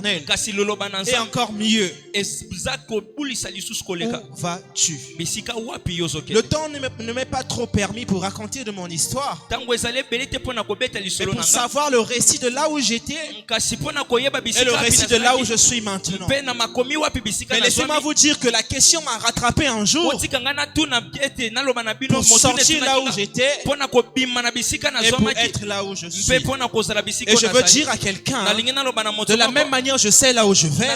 l'éternel. Et encore mieux, où vas-tu? Le temps ne m'est pas trop permis pour raconter de mon histoire. Mais pour savoir le récit de là où j'étais et le récit de là où je suis maintenant. Mais laissez-moi vous dire que la question m'a rattrapé un jour pour sortir là où j'étais et pour être là où je suis. Et je veux dire à quelqu'un, de la même manière je sais là où je vais,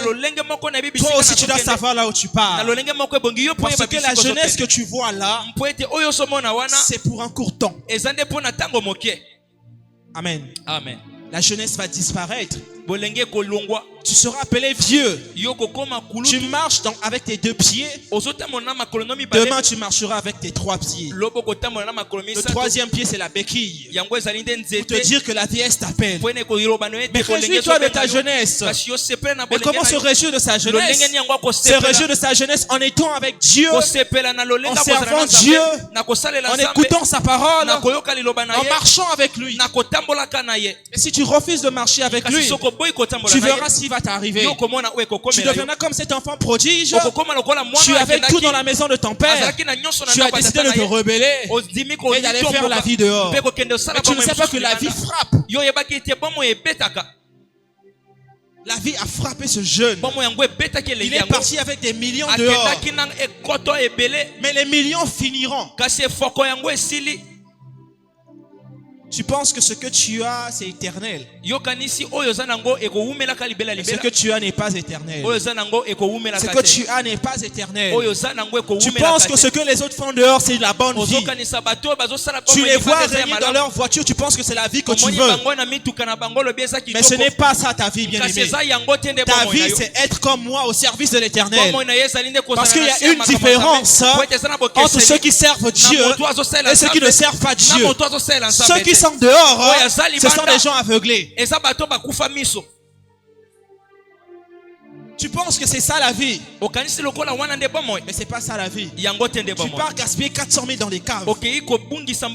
toi aussi tu dois savoir là où tu pars. Parce que la jeunesse que tu vois là, c'est pour un court temps. Amen. Amen. La jeunesse va disparaître. Tu seras appelé vieux. Tu marches avec tes 2 pieds. Demain tu marcheras avec tes 3 pieds. Le 3e pied c'est la béquille. Pour te dire que la vieillesse t'appelle. Mais réjouis-toi de ta jeunesse. Mais comment se réjouir de sa jeunesse? Se réjouir de sa jeunesse en étant avec Dieu, en servant Dieu, en écoutant sa parole, en marchant avec lui. Et si tu refuses de marcher avec lui, tu verras s'il va t'arriver. Tu deviendras comme cet enfant prodige. Tu avais tout dans la maison de ton père. Tu as décidé de te rebeller et d'aller faire la vie dehors. Mais tu ne sais pas que la vie frappe. La vie a frappé ce jeune. Il est parti avec des millions dehors. Mais les millions finiront. Tu penses que ce que tu as, c'est éternel. Ce que tu as n'est pas éternel. Ce que tu as n'est pas éternel. Tu penses que ce que les autres font dehors, c'est la bonne vie. Tu les vois régner dans leur voiture, tu penses que c'est la vie que tu veux. Mais ce n'est pas ça ta vie, bien-aimé. Ta vie, c'est être comme moi au service de l'éternel. Parce qu'il y a une différence entre ceux qui servent Dieu et ceux qui ne servent pas Dieu. Ceux qui sont dehors, ce sont des gens aveuglés. Tu penses que c'est ça la vie, mais c'est pas ça la vie. Tu pars gaspiller 400 000 dans les caves.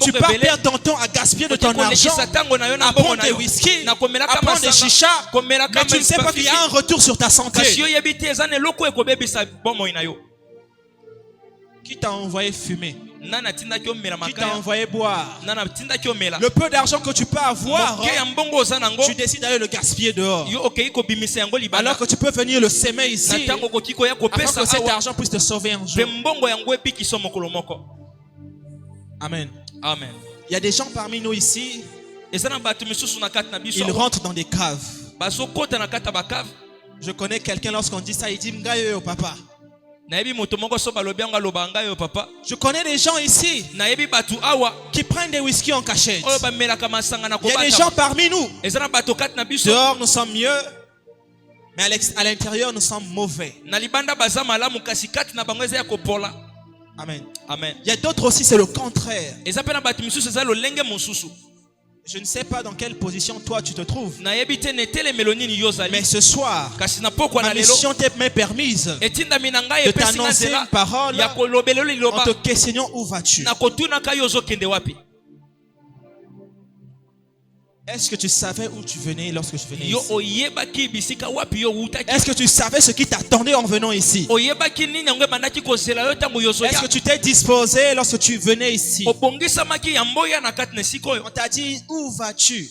Tu pars perdre ton temps à gaspiller de ton argent, à prendre des whisky, à prendre des chichas, mais tu ne sais pas qu'il y a un retour sur ta santé. Qui t'a envoyé fumer? Qui t'a envoyé boire? Le peu d'argent que tu peux avoir, tu décides d'aller le gaspiller dehors. Alors que tu peux venir le semer ici, afin que cet argent puisse te sauver un jour. Amen. Amen. Il y a des gens parmi nous ici, ils rentrent dans des caves. Je connais quelqu'un, lorsqu'on dit ça, il dit M'gayo yo papa. Je connais des gens ici qui prennent des whisky en cachette. Il y a des gens parmi nous. Dehors nous sommes mieux, mais à l'intérieur nous sommes mauvais. Amen. Amen. Il y a d'autres aussi, c'est le contraire. Je ne sais pas dans quelle position toi tu te trouves. Mais ce soir, ma mission m'est permise de t'annoncer une parole en te questionnant où vas-tu. Est-ce que tu savais où tu venais lorsque je venais ici? Est-ce que tu savais ce qui t'attendait en venant ici? Est-ce que tu t'es disposé lorsque tu venais ici? On t'a dit où vas-tu?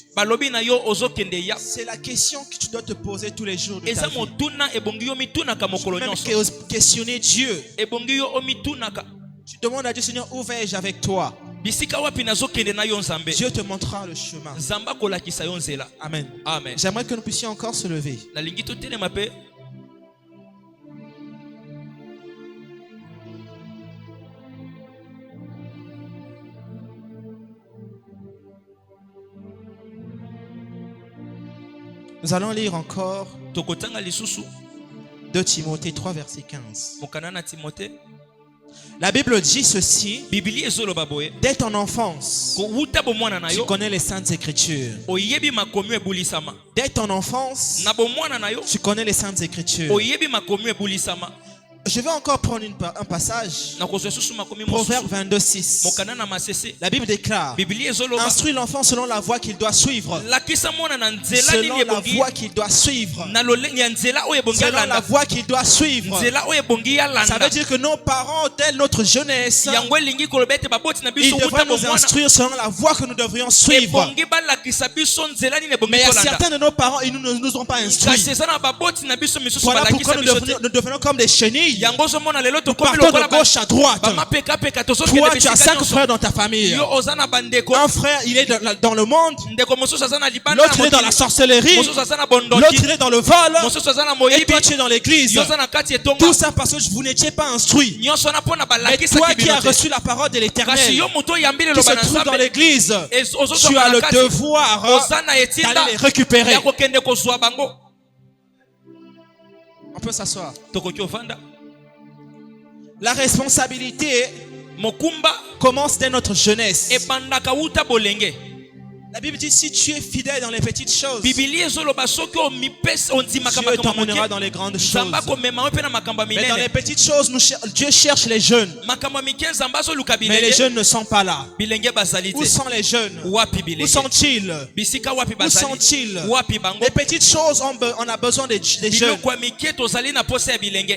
C'est la question que tu dois te poser tous les jours de ta vie. Même questionner Dieu. Tu demandes à Dieu, Seigneur, où vais-je avec toi? Dieu te montrera le chemin. Amen. Amen. J'aimerais que nous puissions encore se lever. Nous allons lire encore 2 Timothée 3 verset 15. La Bible dit ceci: dès ton enfance, tu connais les saintes écritures. Dès ton enfance, tu connais les saintes écritures. Je vais encore prendre un passage. Proverbe 22:6. La Bible déclare: instruis l'enfant selon la voie qu'il doit suivre. Selon la voie qu'il doit suivre. Selon la voie qu'il doit suivre. Ça veut dire que nos parents, dès notre jeunesse, ils devraient nous instruire selon la voie que nous devrions suivre. Mais il y a certains de nos parents, ils ne nous ont pas instruits. Voilà pourquoi nous devenons comme des chenilles. Nous partons de gauche à droite. Toi, tu as 5 frères dans ta famille. Un frère, il est dans le monde. L'autre, il est dans la sorcellerie. L'autre, il est dans le vol. Et toi, tu es dans l'église. Tout ça parce que vous n'étiez pas instruits. Et toi qui as reçu la parole de l'Éternel, qui se trouve dans l'église, tu as le devoir d'aller les récupérer. On peut s'asseoir. La responsabilité commence dès notre jeunesse. La Bible dit: si tu es fidèle dans les petites choses, Dieu t'emmènera dans les grandes choses. Mais dans les petites choses, Dieu cherche les jeunes. Mais les jeunes ne sont pas là. Où sont les jeunes? Où sont-ils? Où sont-ils? Les petites choses, on a besoin des jeunes.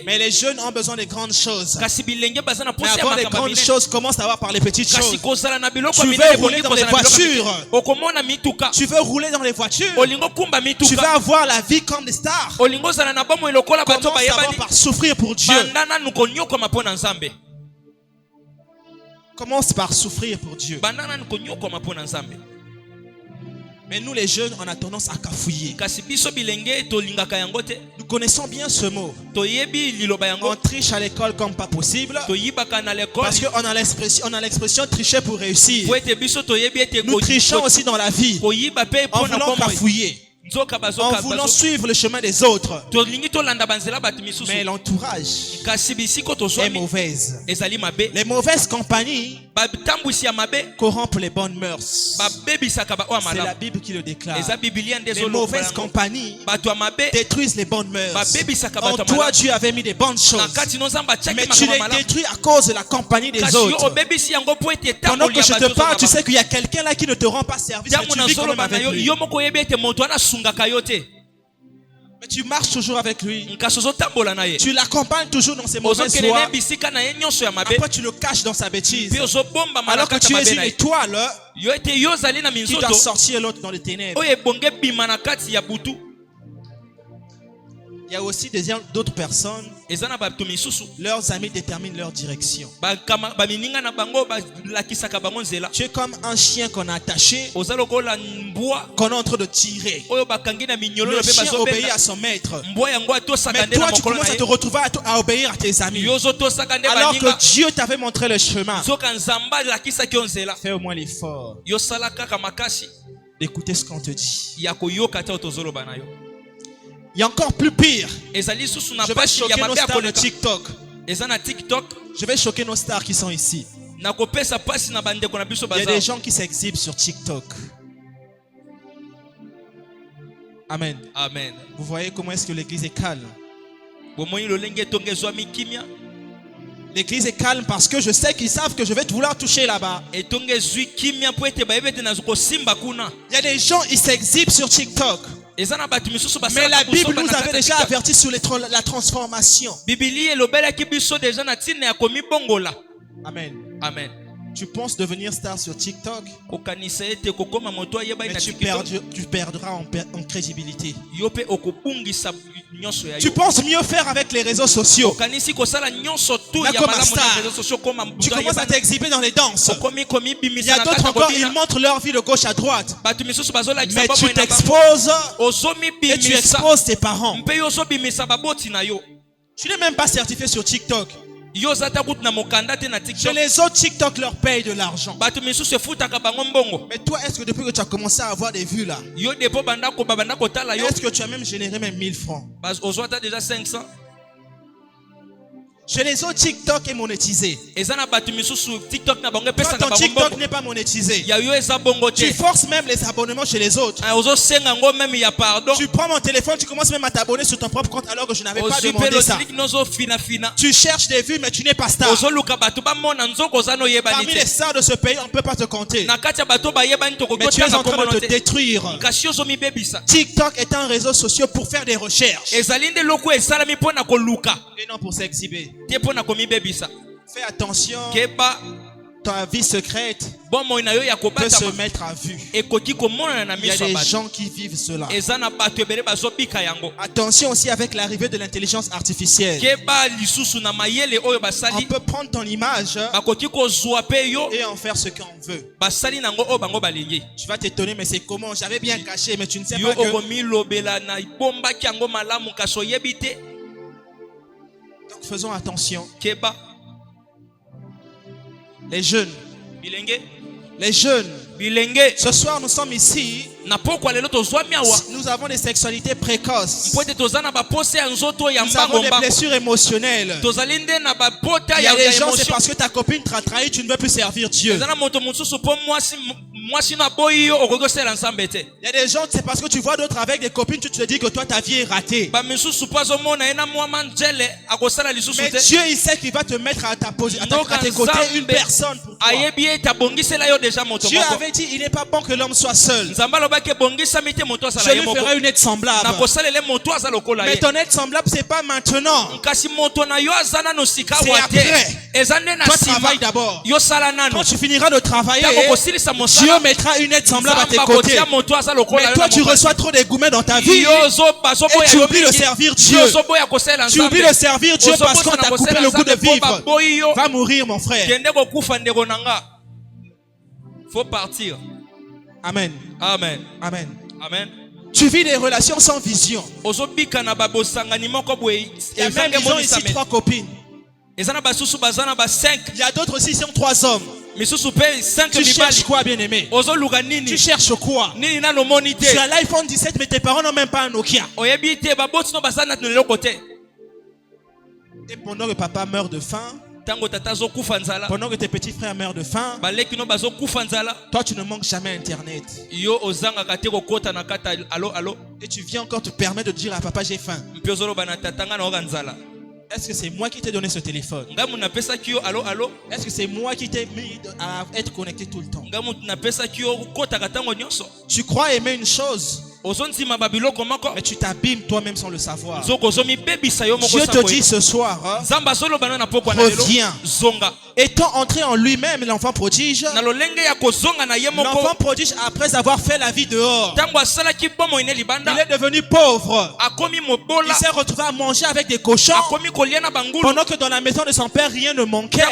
Mais les jeunes ont besoin des grandes choses. Mais avoir les grandes choses commence d'abord par les petites choses. Tu veux rouler dans les voitures. Tu veux rouler dans les voitures. Tu veux avoir la vie comme des stars. Commence d'abord par souffrir pour Dieu. Commence par souffrir pour Dieu. Mais nous les jeunes, on a tendance à cafouiller. Nous connaissons bien ce mot. On triche à l'école comme pas possible. Parce qu'on a l'expression tricher pour réussir. Nous trichons aussi dans la vie. En voulant cafouiller. En voulant suivre le chemin des autres. Mais l'entourage est mauvaise. Les mauvaises compagnies corrompent les bonnes mœurs. C'est la Bible qui le déclare. Les mauvaises compagnies détruisent les bonnes mœurs. En toi, Dieu avait mis des bonnes choses. Mais tu les détruis à cause de la compagnie des autres. Pendant que je te parle, tu sais qu'il y a quelqu'un là qui ne te rend pas service. Mais tu vis quand même avec lui. Mais tu marches toujours avec lui. Tu l'accompagnes toujours dans ses mauvaises voies. Après tu le caches dans sa bêtise. Alors que tu es une étoile qui doit sortir l'autre dans les ténèbres. Il y a aussi d'autres personnes. Leurs amis déterminent leur direction. Tu es comme un chien qu'on a attaché, qu'on est en train de tirer. Le chien obéit à son maître. Mais toi, tu commences à te retrouver à obéir à tes amis. Alors que Dieu t'avait montré le chemin. Fais au moins l'effort d'écouter ce qu'on te dit. Il y a encore plus pire. Je vais choquer nos stars de TikTok. Je vais choquer nos stars qui sont ici. Il y a des gens qui s'exhibent sur TikTok. Amen. Amen. Vous voyez comment est-ce que l'église est calme? L'église est calme parce que je sais qu'ils savent que je vais vouloir toucher là-bas. Il y a des gens, ils s'exhibent sur TikTok. Mais la Bible nous avait déjà averti sur la transformation. Amen. Amen. Tu penses devenir star sur TikTok, mais tu perdras en crédibilité. Tu penses mieux faire avec les réseaux sociaux. Là, comme un star, tu commences à t'exhiber dans les danses. Il y a d'autres encore, ils montrent leur vie de gauche à droite. Mais tu t'exposes et tu exposes tes parents. Tu n'es même pas certifié sur TikTok. Chez les autres, TikTok leur paye de l'argent. Mais toi, est-ce que depuis que tu as commencé à avoir des vues là, est-ce que tu as même généré même 1000 francs? Chez les autres, TikTok est monétisé. Toi, ton TikTok n'est pas monétisé. Tu forces même les abonnements chez les autres. Tu prends mon téléphone, tu commences même à t'abonner sur ton propre compte alors que je n'avais pas demandé ça. Tu cherches des vues mais tu n'es pas star. Parmi les stars de ce pays, on ne peut pas te compter. Mais tu es en train de te détruire. TikTok est un réseau social pour faire des recherches. Et non pour s'exhiber. Fais attention. Ta vie secrète peut se mettre à vue. Il y a des gens qui vivent cela. Attention aussi avec l'arrivée de l'intelligence artificielle. On peut prendre ton image et en faire ce qu'on veut. Tu vas t'étonner, mais c'est comment? J'avais bien caché, mais tu ne sais pas que... Donc faisons attention. Les jeunes. Ce soir, nous sommes ici. Nous avons des sexualités précoces. Nous avons des blessures émotionnelles. Il y a des gens, c'est parce que ta copine t'a trahi, tu ne veux plus servir Dieu. Il y a des gens, c'est parce que tu vois d'autres avec des copines, tu te dis que toi, ta vie est ratée. Mais Dieu, il sait qu'il va te mettre à tes côtés une personne pour toi. Dieu avait dit, il n'est pas bon que l'homme soit seul. Je lui ferai une aide semblable. Mais ton aide semblable, c'est pas maintenant. C'est après. Toi, travaille d'abord. Quand tu finiras de travailler, Dieu mettra une aide semblable à tes côtés. Mais toi, tu reçois trop d'égoumets dans ta vie. Et tu oublies de servir Dieu. Tu oublies de servir Dieu parce qu'on t'a coupé le goût de vivre. Va mourir, mon frère. Faut partir. Amen. Amen. Amen. Amen. Tu vis des relations sans vision. Il y a même ici 3 copines. Il y a d'autres aussi, ils sont 3 hommes. Tu cherches quoi, bien aimé? Tu cherches quoi? Tu as l'iPhone 17 mais tes parents n'ont même pas un Nokia. Et pendant que papa meurt de faim, pendant que tes petits frères meurent de faim, toi tu ne manques jamais Internet. Et tu viens encore te permettre de dire à papa j'ai faim. Est-ce que c'est moi qui t'ai donné ce téléphone? Est-ce que c'est moi qui t'ai mis à être connecté tout le temps? Tu crois aimer une chose, mais tu t'abîmes toi-même sans le savoir. Dieu te dit ce soir, reviens. Étant entré en lui-même, l'enfant prodige, après avoir fait la vie dehors, il est devenu pauvre. Il s'est retrouvé à manger avec des cochons, pendant que dans la maison de son père rien ne manquait.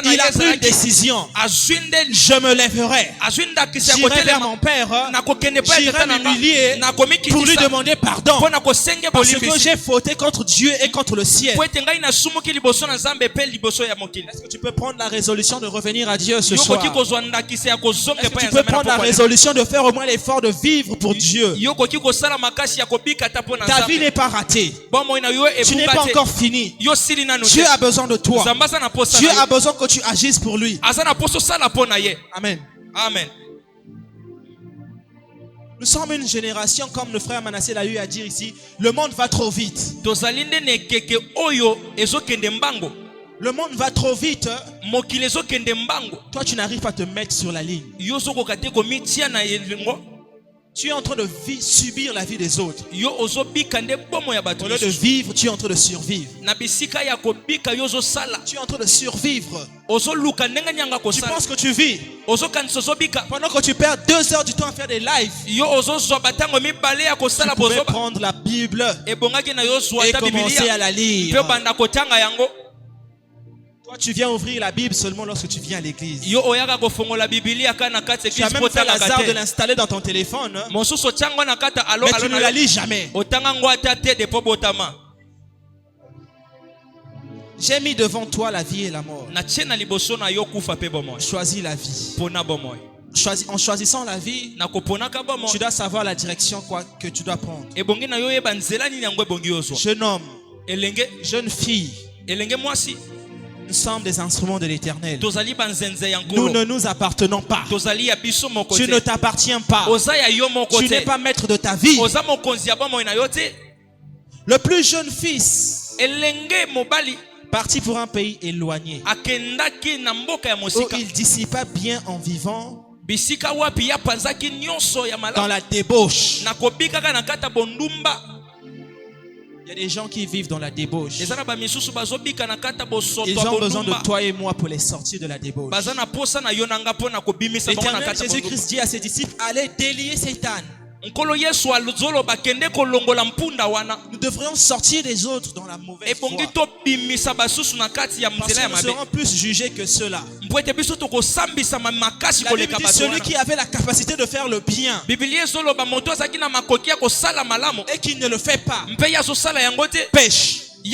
Il a pris une décision. Je me lèverai, j'irai vers mon père, j'irai m'humilier pour lui demander pardon, parce que j'ai fauté contre Dieu et contre le ciel. Est-ce que tu peux prendre la résolution de revenir à Dieu ce soir? Est-ce que tu peux prendre la résolution de faire au moins l'effort de vivre pour Dieu? Ta vie n'est pas ratée. Tu n'es pas encore fini. Dieu a besoin de toi. Dieu a besoin que tu agisses pour lui. Amen. Amen. Nous sommes une génération, comme le frère Manassé l'a eu à dire ici, le monde va trop vite. Le monde va trop vite. Toi, tu n'arrives pas à te mettre sur la ligne. Tu es en train de subir la vie des autres. Au lieu de vivre, tu es en train de survivre. Tu es en train de survivre. Tu penses que tu vis. Pendant que tu perds 2 heures du temps à faire des lives, tu pouvais prendre la Bible et commencer à la lire. Toi, tu viens ouvrir la Bible seulement lorsque tu viens à l'église. Tu as même fait l'hasard de l'installer dans ton téléphone, mais tu ne la lis jamais. J'ai mis devant toi la vie et la mort. Choisis la vie. En choisissant la vie, tu dois savoir la direction que tu dois prendre. Jeune homme, jeune fille, Nous sommes des instruments de l'Éternel. Nous ne nous appartenons pas. Tu ne t'appartiens pas. Tu n'es pas maître de ta vie. Le plus jeune fils parti pour un pays éloigné où il dissipa bien en vivant dans la débauche. Il y a des gens qui vivent dans la débauche. Ils ont besoin de toi et moi pour les sortir de la débauche. L'Éternel Jésus-Christ dit à ses disciples, allez délier Satan. Nous devrions sortir les autres dans la mauvaise voie. Parce que nous serons plus jugés que ceux-là. La Bible dit celui qui avait la capacité de faire le bien et qui ne le fait pas pêche. Tu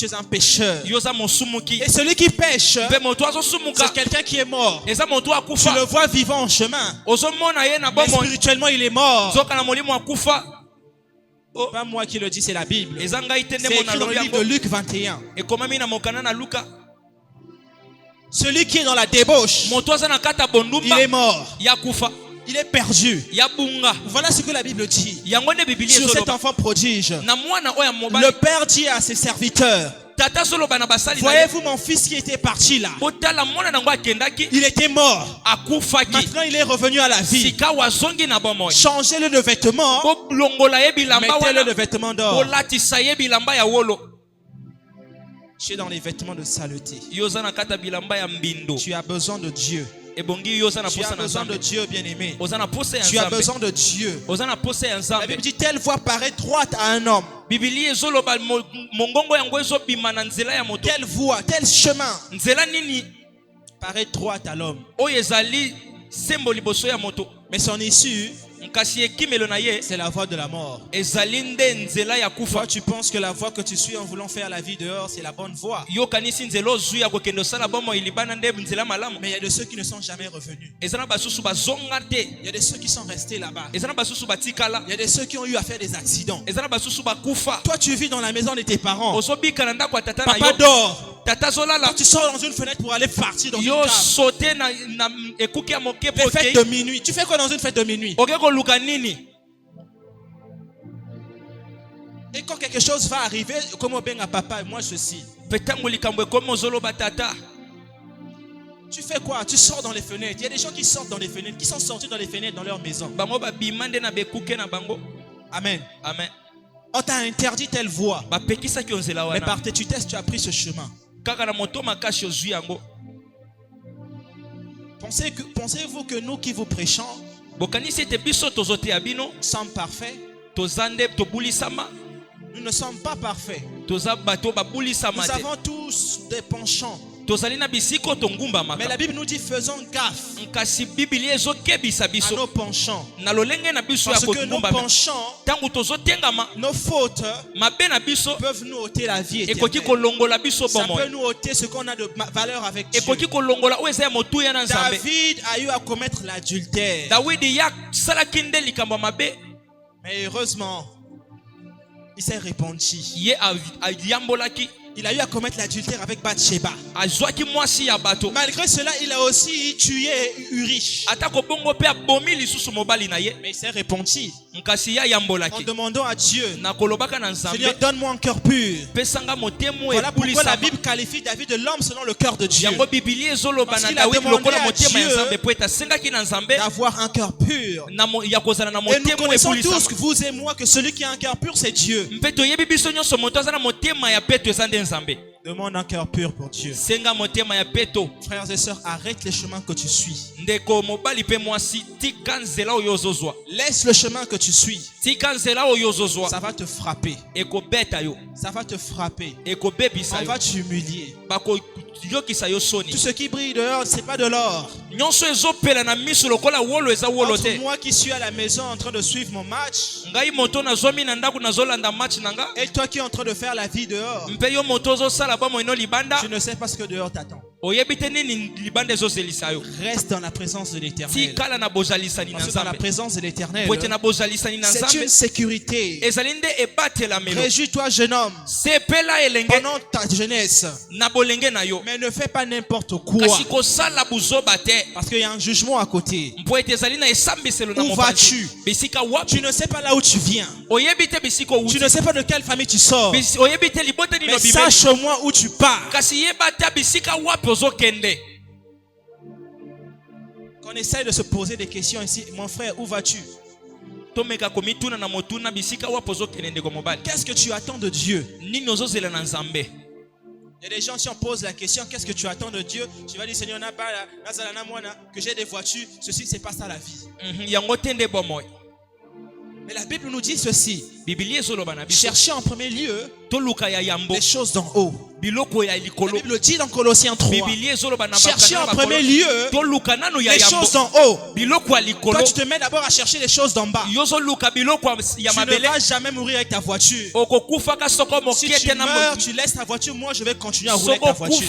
es un pécheur. Et celui qui pêche, c'est quelqu'un qui est mort. Tu le vois vivant en chemin, mais spirituellement il est mort. Pas moi qui le dis, c'est la Bible. C'est écrit dans le livre de Luc 21. Celui qui est dans la débauche, il est mort. Il est perdu. Voilà ce que la Bible dit sur cet enfant prodige. Le père dit à ses serviteurs, voyez-vous mon fils qui était parti là? Il était mort. Maintenant il est revenu à la vie. Changez-le de vêtements. Mettez-le de vêtements d'or. Tu es dans les vêtements de saleté. Tu as besoin de Dieu. Tu as besoin de Dieu, bien-aimé. Tu as besoin de Dieu. La Bible dit telle voie paraît droite à un homme. Telle voie, tel chemin paraît droite à l'homme. Mais son issue, c'est la voie de la mort. Toi, tu penses que la voie que tu suis en voulant faire la vie dehors, c'est la bonne voie. Mais il y a de ceux qui ne sont jamais revenus. Il y a de ceux qui sont restés là-bas. Il y a de ceux qui ont eu à faire des accidents. Toi, tu vis dans la maison de tes parents. Papa dort. Quand tu sors dans une fenêtre pour aller partir dans une table. Les fêtes de minuit. Tu fais quoi dans une fête de minuit? Et quand quelque chose va arriver, comme on à papa, moi ceci. Tu fais quoi? Tu sors dans les fenêtres. Il y a des gens qui sortent dans les fenêtres, qui sont sortis dans les fenêtres dans leur maison. Amen. Amen. On t'a interdit telle voie. Mais par tes tutelles, tu as pris ce chemin. Pensez-vous que nous qui vous prêchons sommes parfaits? Nous ne sommes pas parfaits. Nous avons tous des penchants. Mais la Bible nous dit faisons gaffe à nos penchants. Parce que nos penchants, nos fautes peuvent nous ôter la vie éternelle. Ça peut nous ôter ce qu'on a de valeur avec Dieu. David a eu à commettre l'adultère. Mais heureusement, il s'est repenti. Il a eu à commettre l'adultère avec Bathsheba. Malgré cela, il a aussi tué Uri. Mais il s'est repenti en demandant à Dieu, Seigneur, donne-moi un cœur pur. Voilà pourquoi la Bible qualifie David de l'homme selon le cœur de Dieu. Parce qu'il a demandé à Dieu d'avoir un cœur pur. Et nous connaissons tous, vous et moi, que celui qui a un cœur pur, c'est Dieu. Demande un cœur pur pour Dieu. Frères et sœurs, arrête les chemins que tu suis. Laisse le chemin que tu suis. Ça va te frapper. Ça va te frapper. On va t'humilier. Tout ce qui brille dehors, c'est pas de l'or. Entre moi qui suis à la maison en train de suivre mon match, et toi qui es en train de faire la vie dehors, tu ne sais pas ce que dehors t'attend. Reste dans la présence de l'Éternel. Parce que dans la présence de l'Éternel, c'est une sécurité. Réjouis-toi, jeune homme, pendant ta jeunesse. Mais ne fais pas n'importe quoi. Parce qu'il y a un jugement à côté. Où vas-tu? Tu ne sais pas là où tu viens. Tu ne sais pas de quelle famille tu sors. Mais sache au moins où tu pars. Qu'on essaie de se poser des questions ici. Mon frère, où vas-tu? Qu'est-ce que tu attends de Dieu? Il y a des gens, si on pose la question, qu'est-ce que tu attends de Dieu? Tu vas dire, Seigneur, que j'ai des voitures, ceci, c'est pas ça la vie. Mais la Bible nous dit ceci. Cherchez en premier lieu les choses d'en haut. La Bible dit dans Colossiens 3. Cherchez en premier lieu les choses d'en haut. Toi, tu te mets d'abord à chercher les choses d'en bas. Tu ne vas jamais mourir avec ta voiture. Si tu meurs, tu laisses ta voiture. Moi, je vais continuer à rouler avec ta voiture.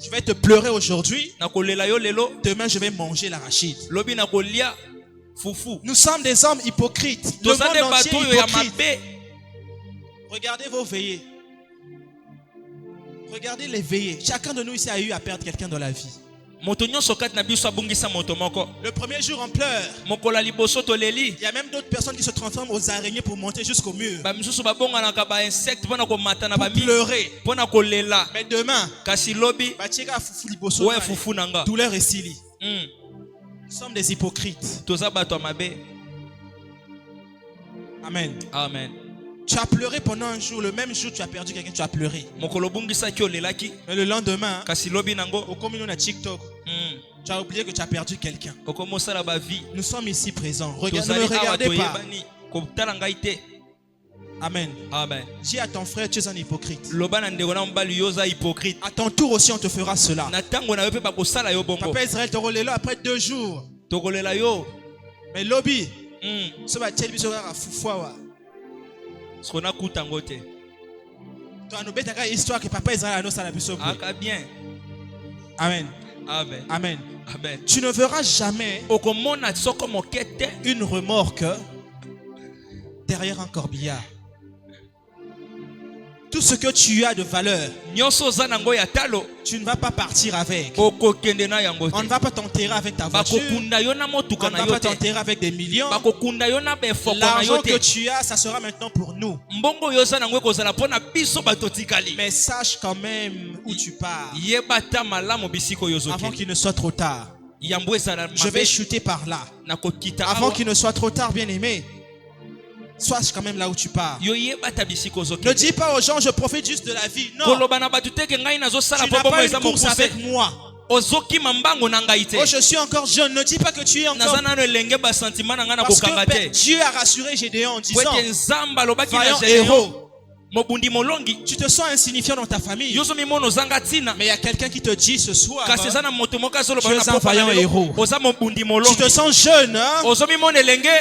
Je vais te pleurer aujourd'hui. Demain, je vais manger l'arachide. Nous sommes des hommes hypocrites. Le monde entier est hypocrite. Regardez vos veillées. Regardez les veillées. Chacun de nous ici a eu à perdre quelqu'un dans la vie. Le premier jour on pleure. Il y a même d'autres personnes qui se transforment aux araignées pour monter jusqu'au mur. Pour pleurer. Mais demain, douleur et sili. Nous sommes des hypocrites. Amen. Amen. Tu as pleuré pendant un jour, le même jour tu as perdu quelqu'un, tu as pleuré. Mais le lendemain, au communion à TikTok, tu as oublié que tu as perdu quelqu'un. Nous sommes ici présents. Ne me regardez pas. Amen. Amen. Dis à ton frère, tu es un hypocrite. À ton tour aussi, on te fera cela. Papa Israël te relève après 2 jours. Mais lobby, ce va être foufoua. Tu as une histoire que Papa Israël a annoncé à la biso. Amen. Amen. Amen. Amen. Tu ne verras jamais une remorque derrière un corbillard. Tout ce que tu as de valeur, tu ne vas pas partir avec. On ne va pas t'enterrer avec ta voiture. On ne va pas t'enterrer avec des millions. L'argent que tu as, ça sera maintenant pour nous. Mais sache quand même où tu pars. Avant qu'il ne soit trop tard. Je vais chuter par là. Avant qu'il ne soit trop tard, bien aimé. Sois quand même là où tu pars. Ne dis pas aux gens, je profite juste de la vie. Non. Tu n'as pas une course avec moi. Oh, je suis encore jeune. Ne dis pas que tu es encore. Parce que Dieu a rassuré Gédéon en disant, vaillant héros. Tu te sens insignifiant dans ta famille. Mais il y a quelqu'un qui te dit ce soir, tu es un vaillant héros. Tu te sens jeune, hein?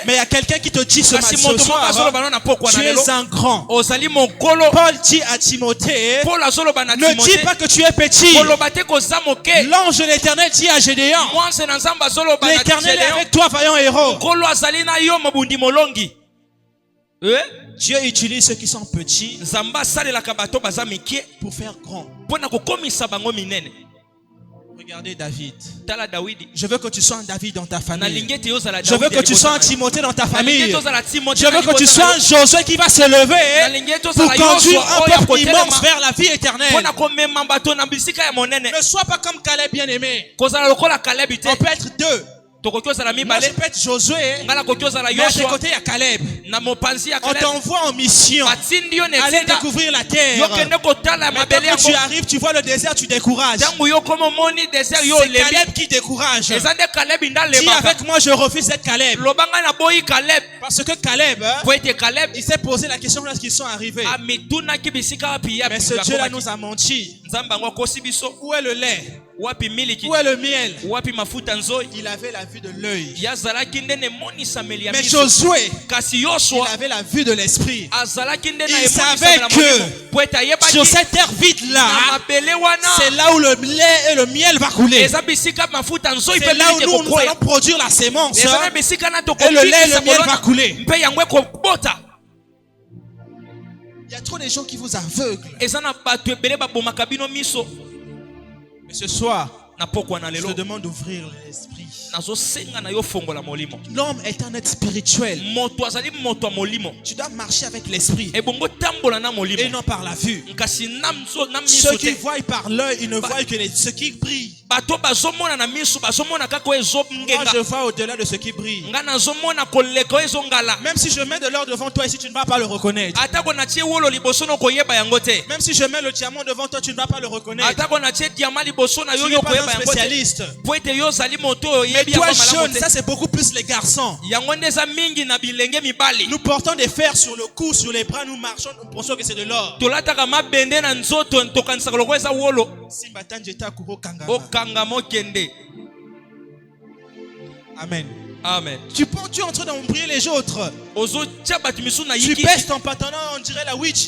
Mais il y a quelqu'un qui te dit ce soir, tu es un grand. Paul dit à Timothée, ne dis pas que tu es petit. L'ange de l'Éternel dit à Gédéon, l'Éternel est avec toi, vaillant héros. Dieu utilise ceux qui sont petits pour faire grand. Regardez David. Je veux que tu sois un David dans ta famille. Je veux que tu sois un Timothée dans ta famille. Je veux que tu sois un Josué qui va se lever pour conduire un peuple immense vers la vie éternelle. Ne sois pas comme Caleb, bien aimé. On peut être 2. Moi je peux être Josué, mais à tes côtés il y a Caleb. On t'envoie en mission. Allez découvrir la terre. Mais quand tu arrives, tu vois le désert, tu décourages. C'est Caleb qui décourage. Dis avec moi, je refuse d'être Caleb. Parce que Caleb, il s'est posé la question lorsqu'ils sont arrivés. Mais ce Dieu-là nous a menti. Où est le lait? Où est le miel? Il avait la vue de l'œil. Mais Josué, il avait la vue de l'esprit. Il savait que Sur cette terre vide-là, c'est là où le lait et le miel va couler. C'est là où nous allons produire la sémence. Et le lait et le miel va couler. Il y a trop de gens qui vous aveuglent. Mais ce soir, je te demande d'ouvrir l'esprit. L'homme est un être spirituel. Tu dois marcher avec l'esprit et non par la vue. Ceux qui voient par l'œil, ils ne voient que ce qui brille. Moi, je vois au-delà de ce qui brille. Même si je mets de l'or devant toi ici, tu ne vas pas le reconnaître. Même si je mets le diamant devant toi, tu ne vas pas le reconnaître. Tu n'es pas un spécialiste. Mais toi jeune, ça c'est beaucoup plus les garçons. Nous portons des fers sur le cou, sur les bras, nous marchons, nous pensons que c'est de l'or. Amen. Amen. Tu es en train d'embrouiller les autres. Tu baisses ton pantalon, on dirait la witch.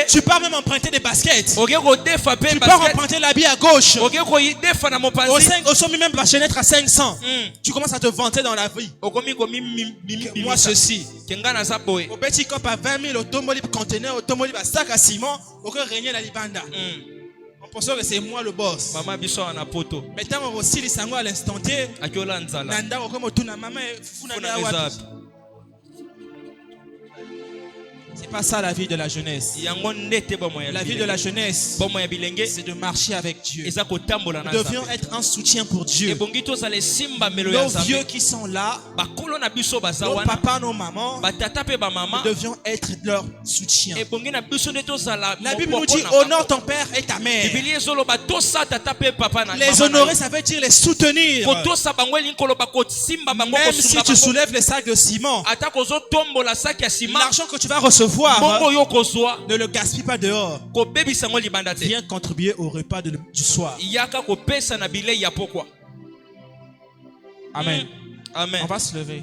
Tu pars même emprunter des baskets. Tu pars emprunter l'habit à gauche. Au sommet même va être à 500. Tu commences à te vanter dans la vie. Moi ceci. Au petit cop à 20 000, automobile conteneur, automobile à sac à ciment. Au régner la libanda. On pense que c'est moi le boss. Maintenant aussi les sango à l'instant T. Nanda comme autour maman c'est pas ça la vie de la jeunesse. La vie de la jeunesse, c'est de marcher avec Dieu. Nous devions être un soutien pour Dieu. Nos vieux qui sont là, nos papas, nos mamans, nous devions être leur soutien. La Bible nous dit honore ton père et ta mère. Les honorer, ça veut dire les soutenir. Même si tu soulèves les sacs de ciment, l'argent que tu vas recevoir, ne le gaspille pas dehors. Viens contribuer au repas du soir. Amen. Amen. On va se lever.